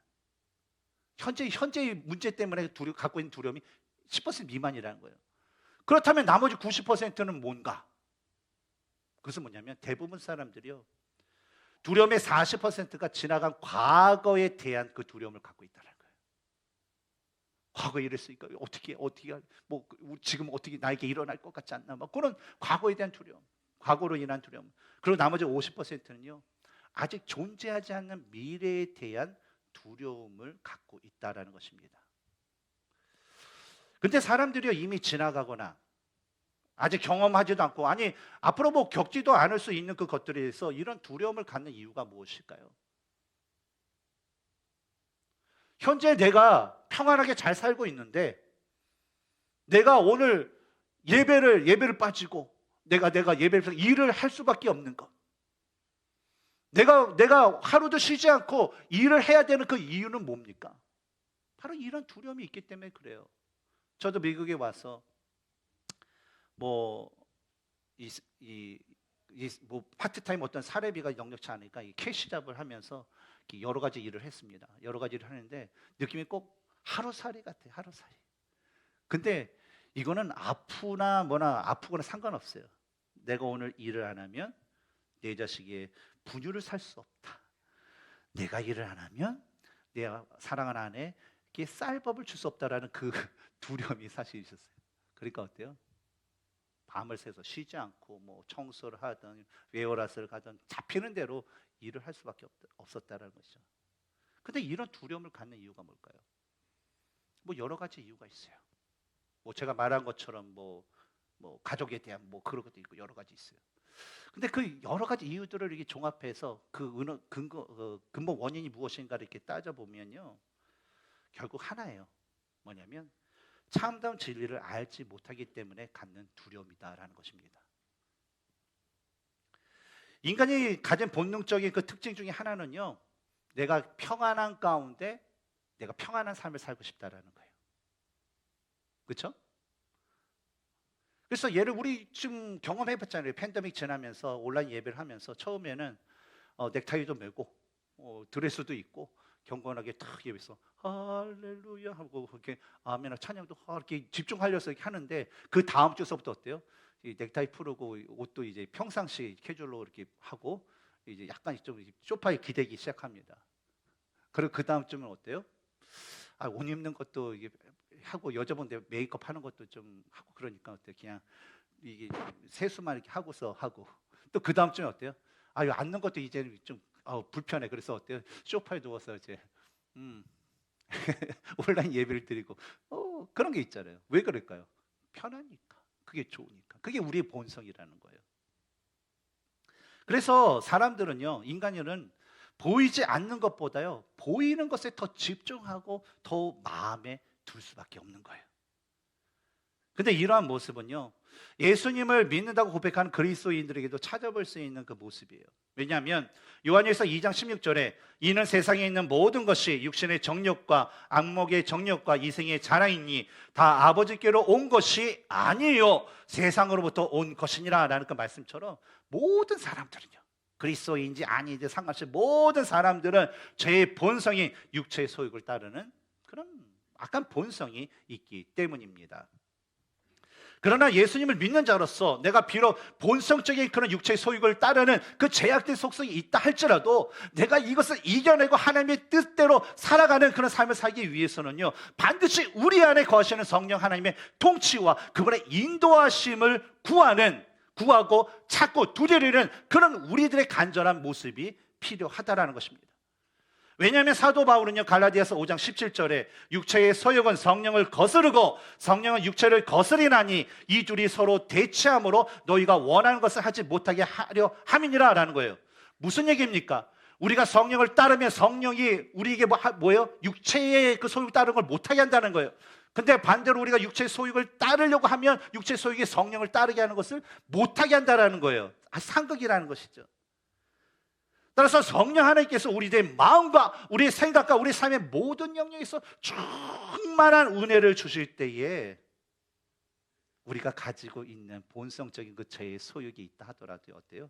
현재의 문제 때문에 갖고 있는 두려움이 10% 미만이라는 거예요. 그렇다면 나머지 90%는 뭔가? 그것은 뭐냐면 대부분 사람들이요, 두려움의 40%가 지나간 과거에 대한 그 두려움을 갖고 있다는 거예요. 과거에 이랬으니까 어떻게 뭐 지금 어떻게 나에게 일어날 것 같지 않나, 막 그런 과거에 대한 두려움, 과거로 인한 두려움. 그리고 나머지 50%는요, 아직 존재하지 않는 미래에 대한 두려움을 갖고 있다라는 것입니다. 근데 사람들이 이미 지나가거나 아직 경험하지도 않고, 아니 앞으로 뭐 겪지도 않을 수 있는 그 것들에 대해서 이런 두려움을 갖는 이유가 무엇일까요? 현재 내가 평안하게 잘 살고 있는데 내가 오늘 예배를 빠지고 내가 예배를 일을 할 수밖에 없는 것, 내가 하루도 쉬지 않고 일을 해야 되는 그 이유는 뭡니까? 바로 이런 두려움이 있기 때문에 그래요. 저도 미국에 와서 뭐 파트타임 어떤 사례비가 넉넉치 않으니까 이 캐시 잡을 하면서 여러 가지 일을 했습니다. 여러 가지 일을 하는데 느낌이 꼭 하루살이 같아요. 하루살이. 근데 이거는 아프거나 상관없어요. 내가 오늘 일을 안 하면 내 자식의 분유를 살 수 없다. 내가 일을 안 하면 내가 사랑하는 아내에게 쌀밥을 줄 수 없다라는 그 두려움이 사실 있었어요. 그러니까 어때요? 밤을 새서 쉬지 않고 뭐 청소를 하든 웨어라스를 가든 잡히는 대로 일을 할 수밖에 없었다라는 것이죠. 근데 이런 두려움을 갖는 이유가 뭘까요? 뭐 여러 가지 이유가 있어요. 뭐 제가 말한 것처럼 뭐 가족에 대한 뭐 그런 것도 있고 여러 가지 있어요. 근데 그 여러 가지 이유들을 이렇게 종합해서 그 근본 원인이 무엇인가를 이렇게 따져보면요. 결국 하나예요. 뭐냐면 참다운 진리를 알지 못하기 때문에 갖는 두려움이다라는 것입니다. 인간이 가진 본능적인 그 특징 중에 하나는요. 내가 평안한 가운데 내가 평안한 삶을 살고 싶다라는 거예요. 그렇죠? 그래서 얘를 우리 지금 경험해봤잖아요. 팬데믹 지나면서 온라인 예배를 하면서 처음에는 넥타이도 메고 드레스도 입고 경건하게 탁 예배해서 할렐루야 하고 그렇게 아멘이나 찬양도 이렇게 집중하려서 이렇게 하는데 그 다음 주서부터 어때요? 이 넥타이 풀고 옷도 이제 평상시 캐주얼로 이렇게 하고 이제 약간 좀 소파에 기대기 시작합니다. 그리고 그 다음 주면 어때요? 옷 입는 것도 이게 하고 여자분들 메이크업 하는 것도 좀 하고 그러니까 어때요? 그냥 이게 세수만 이렇게 하고서 하고 또 그 다음 주에 어때요? 이거 앉는 것도 이제 좀 불편해. 그래서 어때요? 소파에 누워서 이제 온라인 예배를 드리고 그런 게 있잖아요. 왜 그럴까요? 편하니까. 그게 좋으니까. 그게 우리의 본성이라는 거예요. 그래서 사람들은요, 인간은 보이지 않는 것보다요, 보이는 것에 더 집중하고 더 마음에 둘 수밖에 없는 거예요. 근데 이러한 모습은요, 예수님을 믿는다고 고백하는 그리스도인들에게도 찾아볼 수 있는 그 모습이에요. 왜냐하면 요한일서 2장 16절에 이는 세상에 있는 모든 것이 육신의 정욕과 악목의 정욕과 이생의 자랑이니 다 아버지께로 온 것이 아니에요, 세상으로부터 온 것이니라 라는 그 말씀처럼 모든 사람들은요, 그리스도인지 아니지 상관없이 모든 사람들은 죄의 본성이 육체의 소욕을 따르는 그런 악한 본성이 있기 때문입니다. 그러나 예수님을 믿는 자로서 내가 비록 본성적인 그런 육체의 소욕을 따르는 그 제약된 속성이 있다 할지라도 내가 이것을 이겨내고 하나님의 뜻대로 살아가는 그런 삶을 살기 위해서는요, 반드시 우리 안에 거하시는 성령 하나님의 통치와 그분의 인도하심을 구하고 찾고 두드리는 그런 우리들의 간절한 모습이 필요하다라는 것입니다. 왜냐하면 사도 바울은요, 갈라디아서 5장 17절에 육체의 소욕은 성령을 거스르고 성령은 육체를 거스리나니 이 둘이 서로 대치함으로 너희가 원하는 것을 하지 못하게 하려 함이니라 라는 거예요. 무슨 얘기입니까? 우리가 성령을 따르면 성령이 우리에게 뭐예요? 육체의 그 소욕을 따르는 걸 못하게 한다는 거예요. 근데 반대로 우리가 육체의 소욕을 따르려고 하면 육체의 소욕이 성령을 따르게 하는 것을 못하게 한다는 거예요. 상극이라는 것이죠. 따라서 성령 하나님께서 우리의 마음과 우리의 생각과 우리 삶의 모든 영역에서 충만한 은혜를 주실 때에 우리가 가지고 있는 본성적인 그 죄의 소욕이 있다 하더라도 어때요?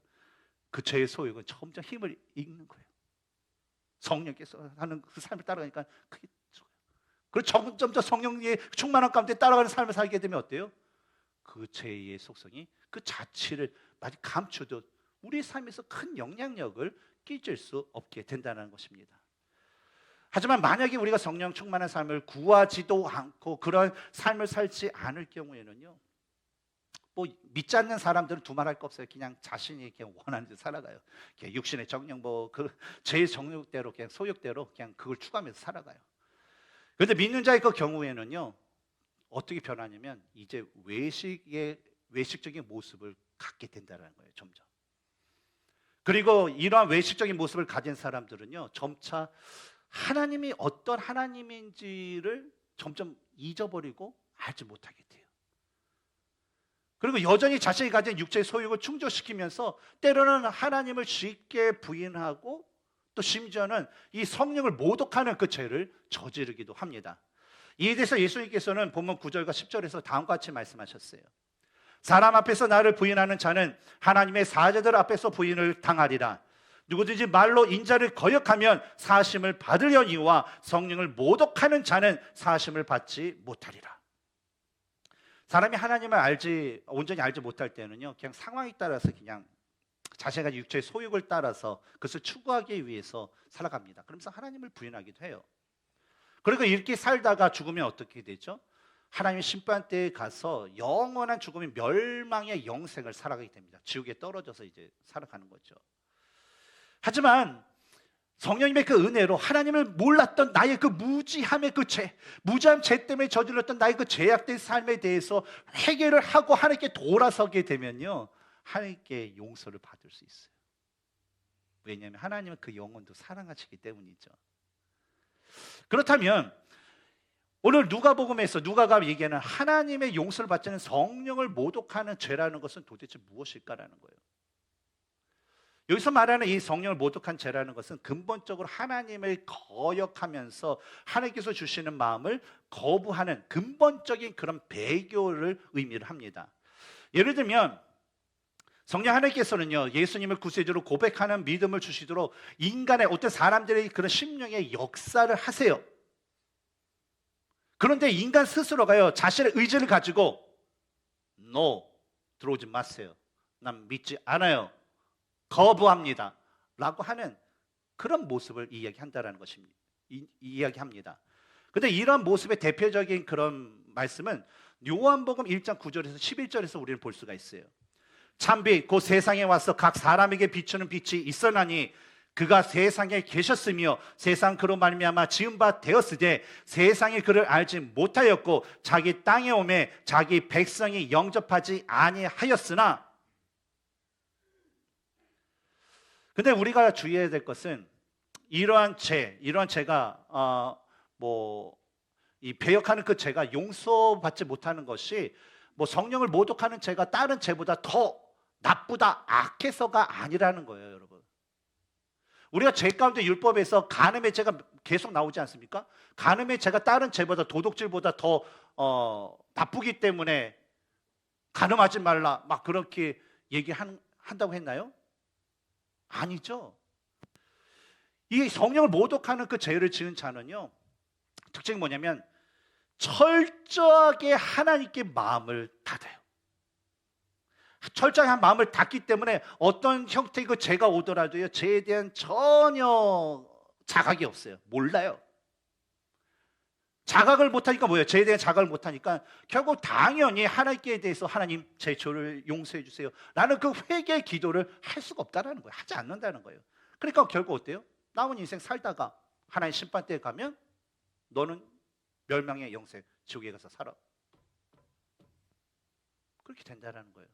그 죄의 소욕은 점점 힘을 잃는 거예요. 성령께서 하는 그 삶을 따라가니까 그게 좋아요. 그리고 점점 더 성령의 충만한 가운데 따라가는 삶을 살게 되면 어때요? 그 죄의 속성이 그 자취를 마치 감추듯 우리 삶에서 큰 영향력을 끼칠 수 없게 된다는 것입니다. 하지만 만약에 우리가 성령 충만한 삶을 구하지도 않고 그런 삶을 살지 않을 경우에는요, 뭐 믿지 않는 사람들은 두말할 거 없어요. 그냥 자신이 그냥 원하는 대로 살아가요. 그냥 육신의 정욕 그 제 정욕대로 그냥 소욕대로 그냥 그걸 추구하면서 살아가요. 그런데 믿는 자의 그 경우에는요, 어떻게 변하냐면 이제 외식적인 모습을 갖게 된다는 거예요. 점점. 그리고 이러한 외식적인 모습을 가진 사람들은요, 점차 하나님이 어떤 하나님인지를 점점 잊어버리고 알지 못하게 돼요. 그리고 여전히 자신이 가진 육체의 소욕을 충족시키면서 때로는 하나님을 쉽게 부인하고 또 심지어는 이 성령을 모독하는 그 죄를 저지르기도 합니다. 이에 대해서 예수님께서는 본문 9절과 10절에서 다음과 같이 말씀하셨어요. 사람 앞에서 나를 부인하는 자는 하나님의 사자들 앞에서 부인을 당하리라. 누구든지 말로 인자를 거역하면 사심을 받으려니와 성령을 모독하는 자는 사심을 받지 못하리라. 사람이 하나님을 온전히 알지 못할 때는요, 그냥 상황에 따라서 그냥 자신의 육체의 소욕을 따라서 그것을 추구하기 위해서 살아갑니다. 그러면서 하나님을 부인하기도 해요. 그리고 이렇게 살다가 죽으면 어떻게 되죠? 하나님의 심판대에 가서 영원한 죽음의 멸망의 영생을 살아가게 됩니다. 지옥에 떨어져서 이제 살아가는 거죠. 하지만 성령님의 그 은혜로 하나님을 몰랐던 나의 그 무지함의 그 죄, 무지함 죄 때문에 저질렀던 나의 그 죄악된 삶에 대해서 회개를 하고 하나님께 돌아서게 되면요, 하나님께 용서를 받을 수 있어요. 왜냐하면 하나님은 그 영혼도 사랑하시기 때문이죠. 그렇다면 오늘 누가복음에서 누가가 얘기하는 하나님의 용서를 받지 않는 성령을 모독하는 죄라는 것은 도대체 무엇일까라는 거예요. 여기서 말하는 이 성령을 모독한 죄라는 것은 근본적으로 하나님을 거역하면서 하나님께서 주시는 마음을 거부하는 근본적인 그런 배교를 의미를 합니다. 예를 들면 성령 하나님께서는요, 예수님을 구세주로 고백하는 믿음을 주시도록 인간의 어떤 사람들의 그런 심령의 역사를 하세요. 그런데 인간 스스로가요, 자신의 의지를 가지고 No, 들어오지 마세요. 난 믿지 않아요. 거부합니다. 라고 하는 그런 모습을 이야기한다는 것입니다. 이야기합니다. 그런데 이런 모습의 대표적인 그런 말씀은 요한복음 1장 9절에서 11절에서 우리는 볼 수가 있어요. 참빛 곧 세상에 와서 각 사람에게 비추는 빛이 있어나니 그가 세상에 계셨으며 세상 그로 말미암아 지은 바 되었으되 세상이 그를 알지 못하였고 자기 땅에 오매 자기 백성이 영접하지 아니하였으나. 근데 우리가 주의해야 될 것은 이러한 죄가 이 배역하는 그 죄가 용서받지 못하는 것이 성령을 모독하는 죄가 다른 죄보다 더 나쁘다, 악해서가 아니라는 거예요, 여러분. 우리가 죄 가운데 율법에서 간음의 죄가 계속 나오지 않습니까? 간음의 죄가 다른 죄보다, 도둑질보다 더 나쁘기 때문에 간음하지 말라, 막 그렇게 얘기한다고 했나요? 아니죠. 이 성령을 모독하는 그 죄를 지은 자는요, 특징이 뭐냐면 철저하게 하나님께 마음을 닫아요. 철저하게 마음을 닫기 때문에 어떤 형태의 그 죄가 오더라도요, 죄에 대한 전혀 자각이 없어요. 몰라요. 자각을 못하니까 뭐예요? 죄에 대한 자각을 못하니까 결국 당연히 하나님께 대해서 하나님 제 죄를 용서해 주세요 라는 그 회개의 기도를 할 수가 없다는 거예요. 하지 않는다는 거예요. 그러니까 결국 어때요? 남은 인생 살다가 하나님 심판대에 가면 너는 멸망의 영생 지옥에 가서 살아. 그렇게 된다는 거예요.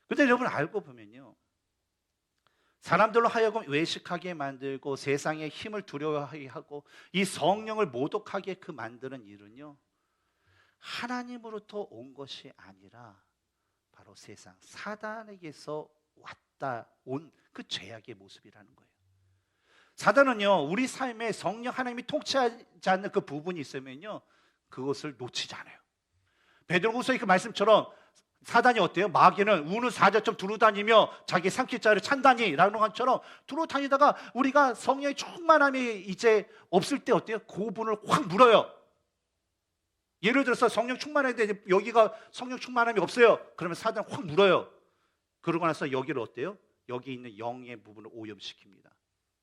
근데 여러분 알고 보면요, 사람들로 하여금 외식하게 만들고 세상의 힘을 두려워하게 하고 이 성령을 모독하게 그 만드는 일은요, 하나님으로부터 온 것이 아니라 바로 세상 사단에게서 온 그 죄악의 모습이라는 거예요. 사단은요, 우리 삶에 성령 하나님이 통치하지 않는 그 부분이 있으면요, 그것을 놓치지 않아요. 베드로후서의 그 말씀처럼 사단이 어때요? 마귀는 우는 사자처럼 두루다니며 자기 삼킬 자를 찬다니 라는 것처럼 두루다니다가 우리가 성령의 충만함이 이제 없을 때 어때요? 그 부분을 확 물어요. 예를 들어서 성령 충만한데 여기가 성령 충만함이 없어요. 그러면 사단은 확 물어요. 그러고 나서 여기를 어때요? 여기 있는 영의 부분을 오염시킵니다.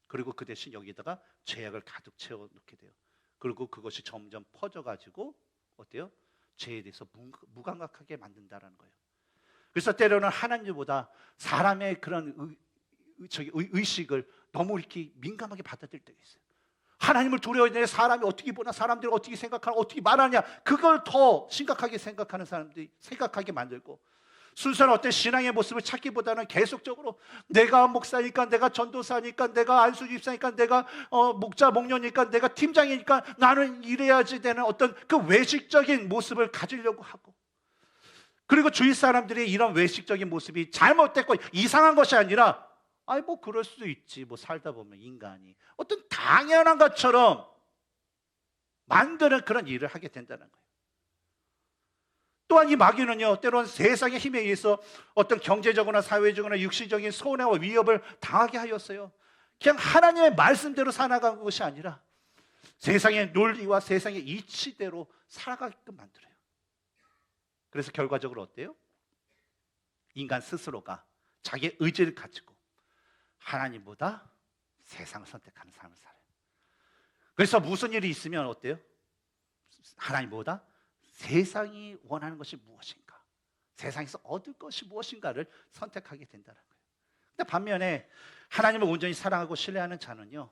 그리고 그 대신 여기다가 죄악을 가득 채워놓게 돼요. 그리고 그것이 점점 퍼져가지고 어때요? 죄에 대해서 무감각하게 만든다는 거예요. 그래서 때로는 하나님보다 사람의 그런 의식을 너무 이렇게 민감하게 받아들일 때가 있어요. 하나님을 두려워해야 되는데 사람이 어떻게 보나, 사람들이 어떻게 생각하나, 어떻게 말하냐, 그걸 더 심각하게 생각하는 사람들이 생각하게 만들고, 순수한 어떤 신앙의 모습을 찾기보다는 계속적으로 내가 목사니까, 내가 전도사니까, 내가 안수 집사니까, 내가 목자 목녀니까, 내가 팀장이니까 나는 이래야지 되는 어떤 그 외식적인 모습을 가지려고 하고, 그리고 주위 사람들이 이런 외식적인 모습이 잘못됐고 이상한 것이 아니라 그럴 수도 있지, 살다 보면 인간이 어떤 당연한 것처럼 만드는 그런 일을 하게 된다는 거예요. 또한 이 마귀는요, 때로는 세상의 힘에 의해서 어떤 경제적이나 사회적이나 육신적인 손해와 위협을 당하게 하였어요. 그냥 하나님의 말씀대로 살아가는 것이 아니라 세상의 논리와 세상의 이치대로 살아가게끔 만들어요. 그래서 결과적으로 어때요? 인간 스스로가 자기의 의지를 가지고 하나님보다 세상을 선택하는 삶을 살아요. 그래서 무슨 일이 있으면 어때요? 하나님보다 세상이 원하는 것이 무엇인가, 세상에서 얻을 것이 무엇인가를 선택하게 된다는 거예요. 근데 반면에 하나님을 온전히 사랑하고 신뢰하는 자는요,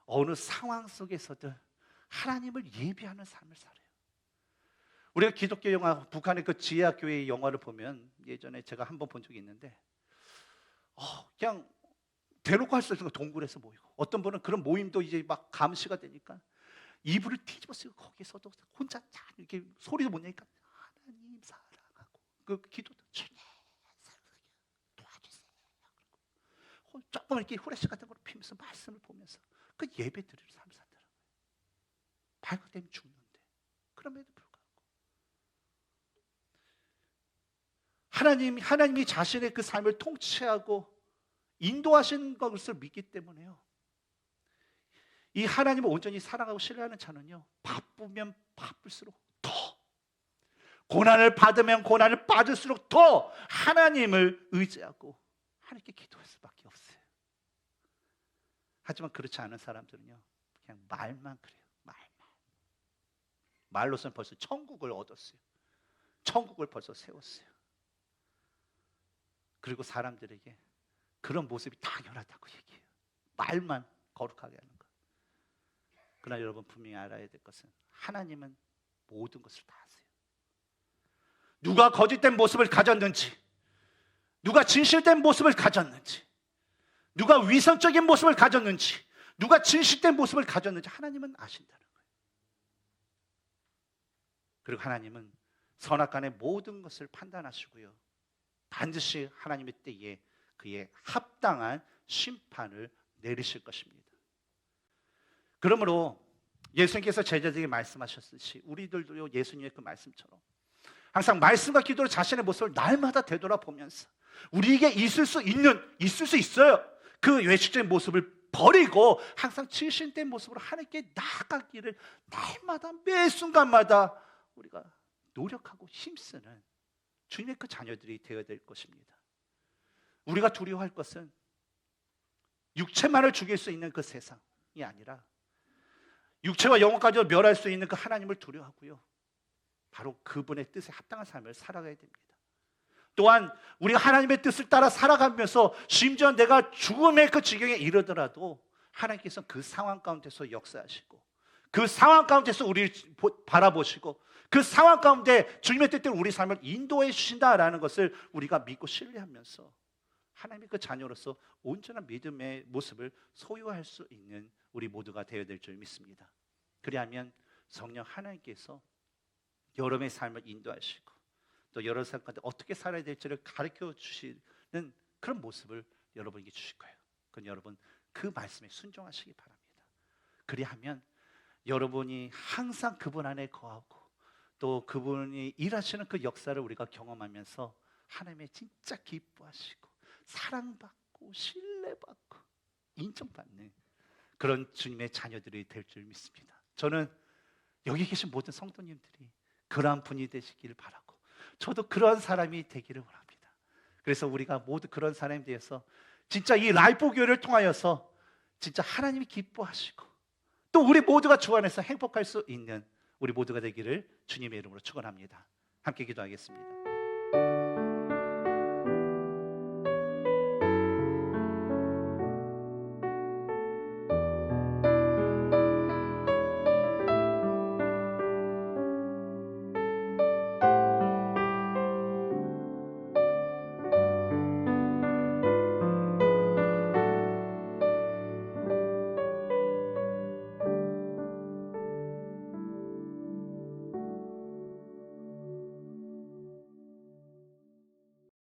어느 상황 속에서든 하나님을 예비하는 삶을 살아요. 우리가 기독교 영화, 북한의 그 지하교회 영화를 보면 예전에 제가 한번 본 적이 있는데 그냥 대놓고 할 수 없는 동굴에서 모이고, 어떤 분은 그런 모임도 이제 막 감시가 되니까 이불을 뒤집어 쓰고 거기서도 혼자 이렇게 소리도 못 내니까 하나님 사랑하고 그 기도도 주님 도와주세요. 조금 이렇게 후레쉬 같은 걸 피면서 말씀을 보면서 그 예배 드리는 삶을 산다는 거예요. 발각되면 죽는데 그럼에도 불구하고 하나님이 자신의 그 삶을 통치하고 인도하시는 것을 믿기 때문에요. 이 하나님을 온전히 사랑하고 신뢰하는 자는요, 바쁘면 바쁠수록 더, 고난을 받으면 고난을 받을수록 더 하나님을 의지하고 하나님께 기도할 수밖에 없어요. 하지만 그렇지 않은 사람들은요, 그냥 말만 그래요. 말로서는 벌써 천국을 얻었어요. 천국을 벌써 세웠어요. 그리고 사람들에게 그런 모습이 당연하다고 얘기해요. 말만 거룩하게 하는 것. 그러나 여러분 분명히 알아야 될 것은 하나님은 모든 것을 다 아세요. 누가 거짓된 모습을 가졌는지, 누가 진실된 모습을 가졌는지, 누가 위선적인 모습을 가졌는지, 누가 진실된 모습을 가졌는지 하나님은 아신다는 거예요. 그리고 하나님은 선악간의 모든 것을 판단하시고요, 반드시 하나님의 때에 그의 합당한 심판을 내리실 것입니다. 그러므로 예수님께서 제자들에게 말씀하셨듯이 우리들도 예수님의 그 말씀처럼 항상 말씀과 기도로 자신의 모습을 날마다 되돌아보면서 우리에게 있을 수 있어요. 그 외식적인 모습을 버리고 항상 진실된 모습으로 하나님께 나아가기를 날마다 매 순간마다 우리가 노력하고 힘쓰는 주님의 그 자녀들이 되어야 될 것입니다. 우리가 두려워할 것은 육체만을 죽일 수 있는 그 세상이 아니라 육체와 영혼까지도 멸할 수 있는 그 하나님을 두려워하고요, 바로 그분의 뜻에 합당한 삶을 살아가야 됩니다. 또한 우리가 하나님의 뜻을 따라 살아가면서 심지어 내가 죽음의 그 지경에 이르더라도 하나님께서 그 상황 가운데서 역사하시고 그 상황 가운데서 우리를 바라보시고 그 상황 가운데 주님의 뜻대로 우리 삶을 인도해 주신다라는 것을 우리가 믿고 신뢰하면서 하나님의 그 자녀로서 온전한 믿음의 모습을 소유할 수 있는 우리 모두가 되어야 될 줄 믿습니다. 그리하면 성령 하나님께서 여러분의 삶을 인도하시고 또 여러분 삶 가운데 어떻게 살아야 될지를 가르쳐 주시는 그런 모습을 여러분에게 주실 거예요. 그건 여러분 그 말씀에 순종하시기 바랍니다. 그리하면 여러분이 항상 그분 안에 거하고 또 그분이 일하시는 그 역사를 우리가 경험하면서 하나님의 진짜 기뻐하시고 사랑받고 신뢰받고 인정받는 그런 주님의 자녀들이 될 줄 믿습니다. 저는 여기 계신 모든 성도님들이 그러한 분이 되시기를 바라고 저도 그런 사람이 되기를 원합니다. 그래서 우리가 모두 그런 사람에 대해서 진짜 이 라이프 교회를 통하여서 진짜 하나님이 기뻐하시고 또 우리 모두가 주 안에서 행복할 수 있는 우리 모두가 되기를 주님의 이름으로 축원합니다. 함께 기도하겠습니다.